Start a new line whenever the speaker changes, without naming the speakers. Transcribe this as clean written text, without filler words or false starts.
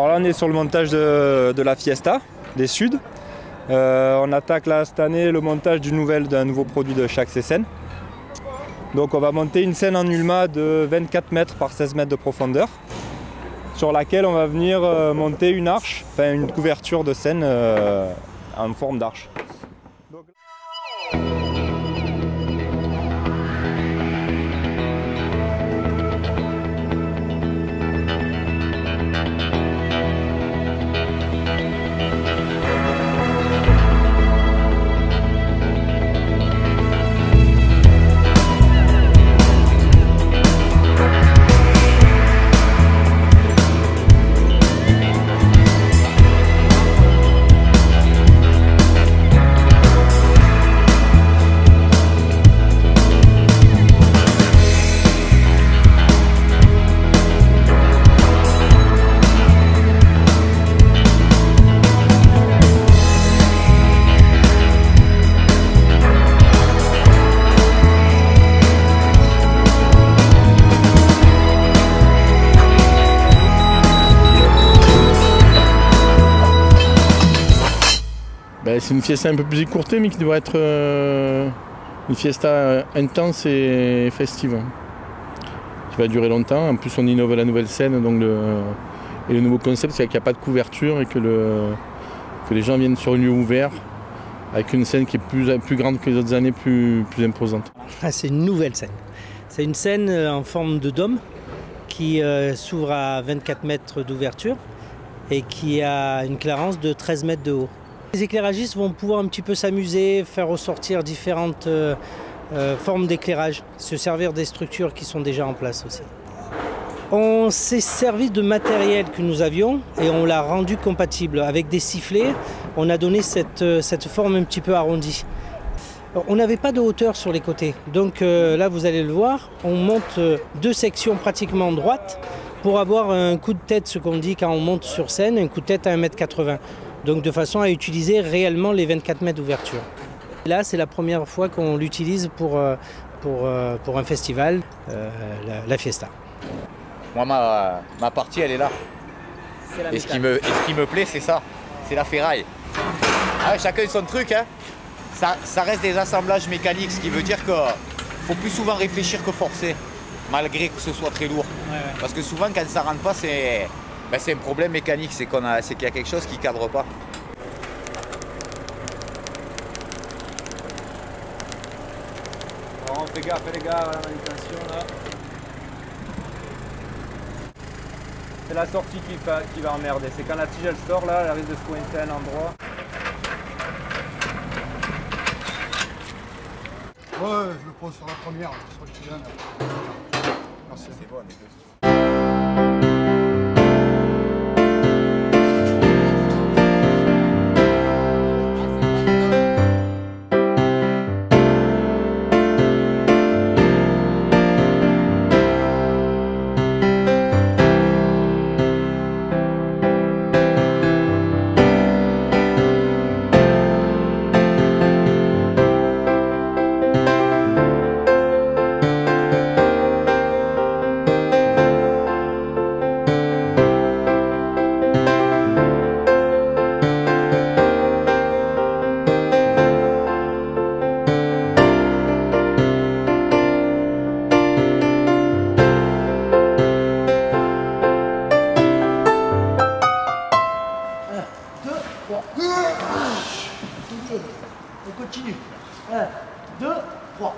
Alors là on est sur le montage de la Fiesta des Suds. On attaque là cette année le montage d'un nouveau produit de chaque scène. Donc on va monter une scène en Ulma de 24 mètres par 16 mètres de profondeur, sur laquelle on va venir monter une arche, enfin une couverture de scène en forme d'arche.
C'est une fiesta un peu plus écourtée, mais qui devrait être une fiesta intense et festive, qui va durer longtemps. En plus, on innove la nouvelle scène, donc et le nouveau concept, c'est qu'il n'y a pas de couverture et que les gens viennent sur un lieu ouvert, avec une scène qui est plus grande que les autres années, plus imposante.
C'est une nouvelle scène. C'est une scène en forme de dôme qui s'ouvre à 24 mètres d'ouverture et qui a une clarence de 13 mètres de haut. Les éclairagistes vont pouvoir un petit peu s'amuser, faire ressortir différentes formes d'éclairage, se servir des structures qui sont déjà en place aussi. On s'est servi de matériel que nous avions et on l'a rendu compatible. Avec des sifflets, on a donné cette forme un petit peu arrondie. On n'avait pas de hauteur sur les côtés, donc là vous allez le voir, on monte deux sections pratiquement droites pour avoir un coup de tête, ce qu'on dit quand on monte sur scène, un coup de tête à 1,80 m. Donc de façon à utiliser réellement les 24 mètres d'ouverture. Là, c'est la première fois qu'on l'utilise pour un festival, la Fiesta.
Moi, ma partie, elle est là. Et ce qui me plaît, c'est ça. C'est la ferraille. Ah, chacun son truc. Hein. Ça reste des assemblages mécaniques, ce qui veut dire qu'il faut plus souvent réfléchir que forcer, malgré que ce soit très lourd. Ouais. Parce que souvent, quand ça ne rentre pas, c'est un problème mécanique, c'est qu'il y a quelque chose qui ne cadre pas.
Alors on fait gaffe les gars à la manutention là. C'est la sortie qui va emmerder, c'est quand la tige elle sort là, elle risque de se coincer à un endroit.
Ouais, je le pose sur la première, sur le tige. Merci. C'est bon, les deux. On continue. 1, 2, 3.